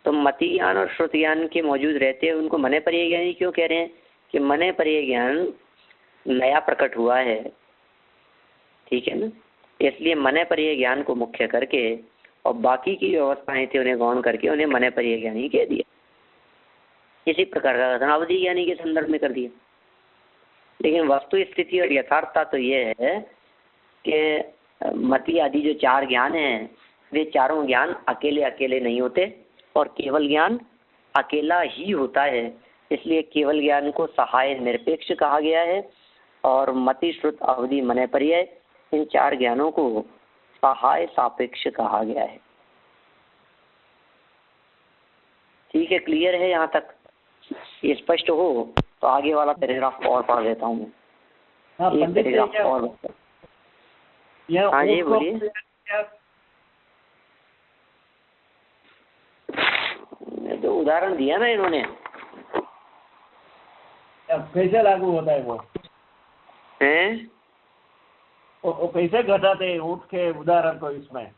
तो मति ज्ञान और श्रुत ज्ञान के मौजूद रहते हैं उनको मने पर ये ज्ञानी क्यों कह रहे हैं? कि मने पर ये ज्ञान नया प्रकट हुआ है, ठीक है ना, इसलिए मने पर ये ज्ञान को मुख्य करके और बाकी की व्यवस्थाएं थी उन्हें गौण करके उन्हें मने पर ये ज्ञानी कह दिया। इसी प्रकार का कथन अवधि ज्ञानी के संदर्भ में कर दिया। लेकिन वस्तु स्थिति और यथार्थता तो ये है कि मति आदि जो 4 ज्ञान हैं वे चारों ज्ञान अकेले अकेले नहीं होते और केवल ज्ञान अकेला ही होता है। इसलिए केवल ज्ञान को सहाय निरपेक्ष कहा गया है और मति श्रुत अवधि मने पर्याय इन 4 ज्ञानों को सहाय सापेक्ष कहा गया है। ठीक है, क्लियर है यहाँ तक? ये स्पष्ट हो तो आगे वाला पैराग्राफ और पढ़ देता हूँ मैं। एक पैराग्राफ और। हाँ जी बोलिए। तो उदाहरण दिया ना इन्होंने, कैसे लागू होता है वो? हैं? वो कैसे घटाते हैं ऊँट के उदाहरण को इसमें?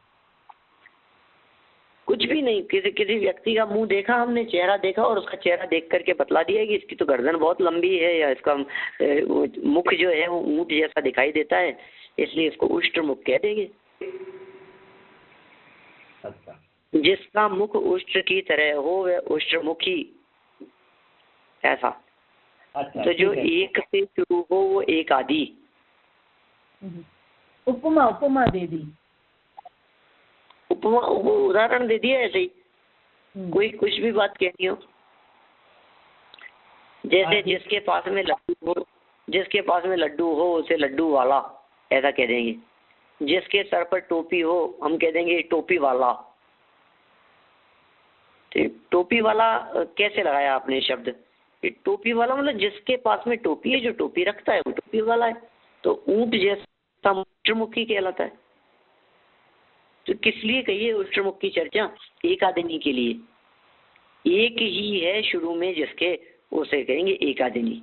कुछ भी नहीं, किसी किसी व्यक्ति का मुंह देखा हमने, चेहरा देखा और उसका चेहरा देख करके बतला दिया कि इसकी तो गर्दन बहुत लंबी है या इसका मुख जो है वो ऊंट जैसा दिखाई देता है, इसलिए इसको उष्ट्र मुख कह देंगे। अच्छा जिसका मुख उष्ट्र की तरह हो वह उष्ट्रमुखी, ऐसा। अच्छा, तो जो ठीक है। एक से शुरू हो वो एक आदि। उपमा उपमा दे दी। उपमा उदाहरण दे दिया ऐसे ही, कोई कुछ भी बात कहनी हो। जैसे जिसके पास में लड्डू हो, जिसके पास में लड्डू हो उसे लड्डू वाला, ऐसा कह देंगे। जिसके सर पर टोपी हो हम कह देंगे टोपी वाला। तो टोपी वाला कैसे लगाया आपने शब्द? ये टोपी वाला मतलब जिसके पास में टोपी है, जो टोपी रखता है वो टोपी वाला है। तो ऊंट जैसा उष्ट्रमुखी कहलाता है। तो किस लिए कहिए उष्ट्रमुख की चर्चा? एकादिनी के लिए। एक ही है शुरू में जिसके, उसे कहेंगे एकादिनी।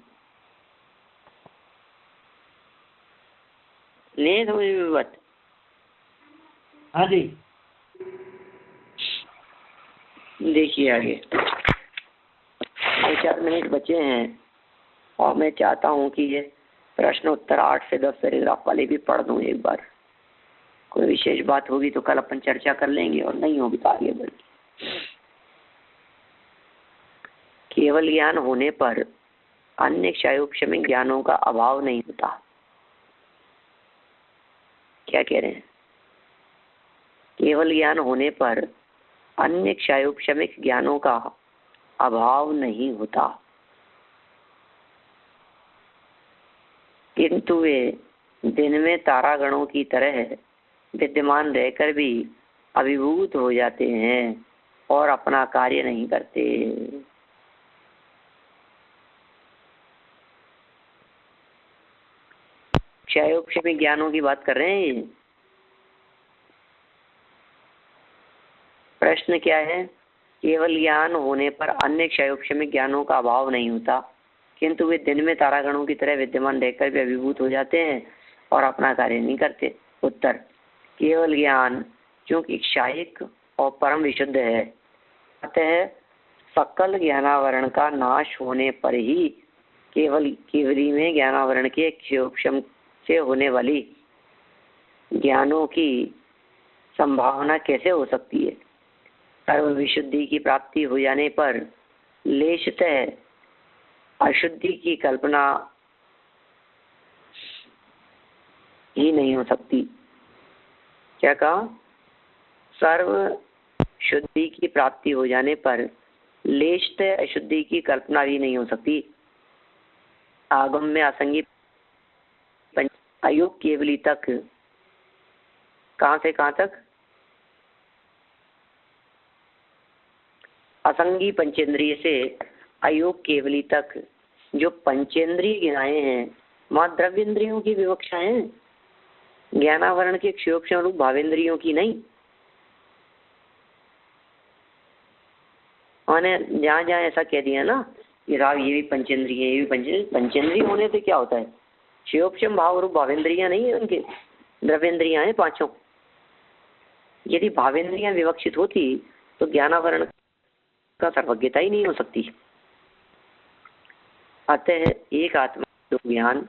नहीं समझ में बात? हाँ जी। देखिए आगे 4 मिनट बचे हैं और मैं चाहता हूं कि ये प्रश्न उत्तर 8 से 10 पैराग्राफ वाले भी पढ़ दूं एक बार। कोई विशेष बात होगी तो कल अपन चर्चा कर लेंगे और नहीं होगी तो आगे बढ़। केवल ज्ञान होने पर अन्य क्षयोक्षमिक ज्ञानों का अभाव नहीं होता। क्या कह रहे हैं? केवल ज्ञान होने पर अन्य क्षयोक्षमिक ज्ञानों का अभाव नहीं होता, किंतु वे दिन में तारागणों की तरह विद्यमान रहकर भी अभिभूत हो जाते हैं और अपना कार्य नहीं करते। क्षयोक्षमिक ज्ञानों की बात कर रहे हैं ये। प्रश्न क्या है? केवल ज्ञान होने पर अन्य क्षयोक्षमिक ज्ञानों का अभाव नहीं होता, किंतु वे दिन में तारागणों की तरह विद्यमान रहकर भी अभिभूत हो जाते हैं और अपना कार्य नहीं करते। उत्तर: केवल ज्ञान क्योंकि क्षयिक और परम विशुद्ध है, अतः सकल ज्ञानावरण का नाश होने पर ही केवली में ज्ञानावरण के क्षयोक्षम से होने वाली ज्ञानों की संभावना कैसे हो सकती है? सर्व विशुद्धि की प्राप्ति हो जाने पर लेशतः अशुद्धि की कल्पना ही नहीं हो सकती। क्या कहा? सर्व शुद्धि की प्राप्ति हो जाने पर लेशतः अशुद्धि की कल्पना भी नहीं हो सकती। आगम में असंगी अयोग केवली तक, कहां से कहां तक? असंगी पंचेंद्रिय से अयोग केवली तक जो पंचेंद्रिय गिनाए हैं वहां द्रव्येंद्रियों की विवक्षा है, ज्ञानावरण के क्षयोक्षम रूप भावेंद्रियों की नहीं। मैंने जहां जहां ऐसा कह दिया ना कि राव ये भी पंचेंद्रिय है, ये भी पंचेंद्रिय होने से क्या होता है? क्षयोक्षम भाव रूप भावेंद्रियां नहीं है, उनके द्रव्येंद्रियां हैं 5। यदि भावेंद्रियां विवक्षित होती तो ज्ञानावरण का सर्वज्ञता ही नहीं हो सकती। अतः एक आत्मा, 2 ज्ञान,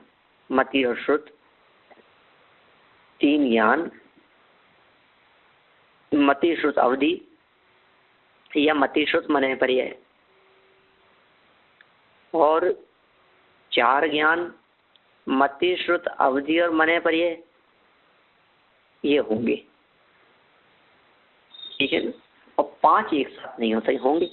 मति और श्रुत, 3 ज्ञान, मति श्रुत अवधि या मति श्रुत मने पर्याय, और 4 ज्ञान, मति श्रुत अवधि और मने पर्याय ये होंगे। ठीक है ना? और 5 एक साथ नहीं होते होंगे।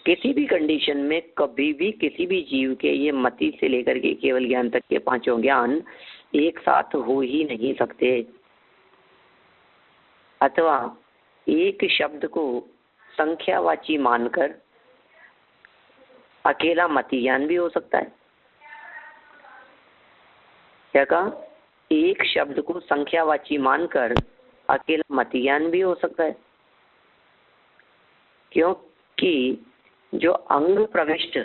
किसी भी कंडीशन में कभी भी किसी भी जीव के ये मति से लेकर के केवल ज्ञान तक के 5 ज्ञान एक साथ हो ही नहीं सकते। अथवा एक शब्द को संख्यावाची मानकर अकेला मति ज्ञान भी हो सकता है। क्या कहा? एक शब्द को संख्यावाची मानकर अकेला मति ज्ञान भी हो सकता है, क्योंकि जो अंग प्रविष्ट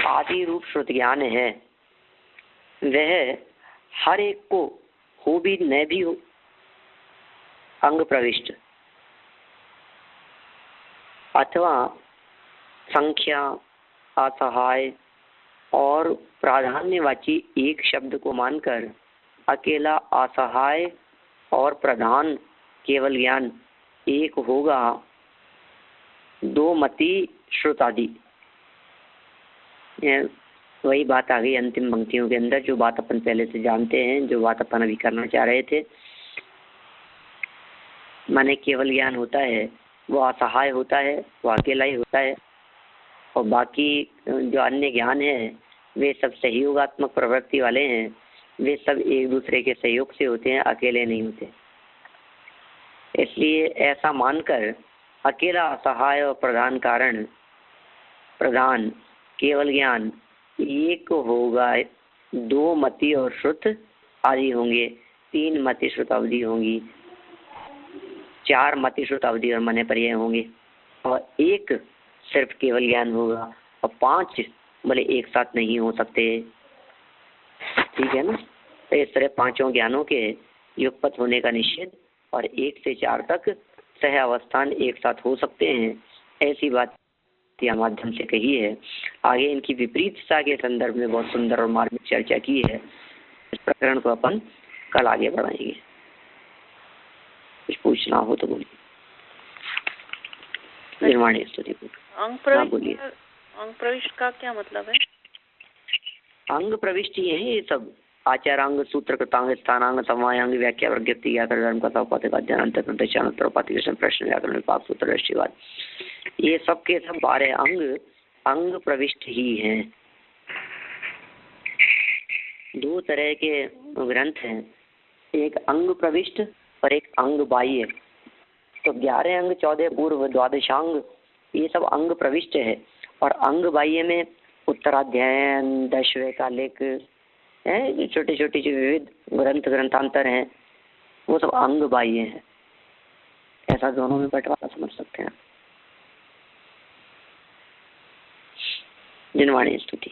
आदि रूप श्रुत ज्ञान है वह हर एक को हो भी न भी हो अंग प्रविष्ट, अथवा संख्या, असहाय और प्राधान्यवाची एक शब्द को मानकर अकेला असहाय और प्रधान केवल ज्ञान एक होगा। दो मति श्रुत आदि, वही बात आ गई अंतिम पंक्तियों के अंदर, जो बात अपन पहले से जानते हैं, जो बात अपन अभी करना चाह रहे थे। माने केवल ज्ञान होता है वो असहाय होता है, वो अकेला ही होता है, और बाकी जो अन्य ज्ञान है वे सब सहयोगात्मक प्रवृत्ति वाले हैं, वे सब एक दूसरे के सहयोग से होते हैं, अकेले नहीं होते। इसलिए ऐसा मानकर अकेला असहाय और प्रधान कारण प्रधान केवल ज्ञान एक होगा। दो मति और श्रुत आदि होंगे, तीन मति श्रुत अवधि होंगी, चार मति श्रुत अवधि और मने पर्याय होंगे, और एक सिर्फ केवल ज्ञान होगा, और पांच बोले एक साथ नहीं हो सकते। ठीक है ना। तो इस तरह पांचों ज्ञानों के युगपत होने का निषेध और एक से चार तक सह अवस्थान एक साथ हो सकते हैं, ऐसी बात या माध्यम से कही है। आगे इनकी विपरीतता के संदर्भ में बहुत सुंदर और मार्मिक चर्चा की है। इस प्रकरण को अपन कल आगे बढ़ाएंगे। कुछ पूछना हो तो बोलिए। निर्वाणी स्तुति बोलिए। अंग प्रविष्ट का क्या मतलब है? अंग प्रविष्ट ही है ये सब। आचारांग, सूत्र, कृतांग, स्थानांग, समवायांग, व्याख्या, प्रज्ञप्ति, व्याकरण, धर्म कथा, उपाधिक, अध्ययन, अंतर, प्रदर्शन, उत्तरोपाधि, प्रश्न, व्याकरण, विपाक, सूत्र, दृष्टिवाद, ये सब के सब 12 अंग अंग प्रविष्ट ही हैं। दो तरह के ग्रंथ हैं, एक अंग प्रविष्ट और एक अंग बाह्य। तो 11 अंग, 14 पूर्व, द्वादशांग, ये सब अंग प्रविष्ट है। और अंग बाह्य में उत्तराध्यायन, दशवैकालिक है, छोटे छोटे जो विविध ग्रंथांतर हैं, वो सब अंग बाह्य हैं। ऐसा दोनों में बंटवारा समझ सकते हैं। जिनवाणी स्तुति।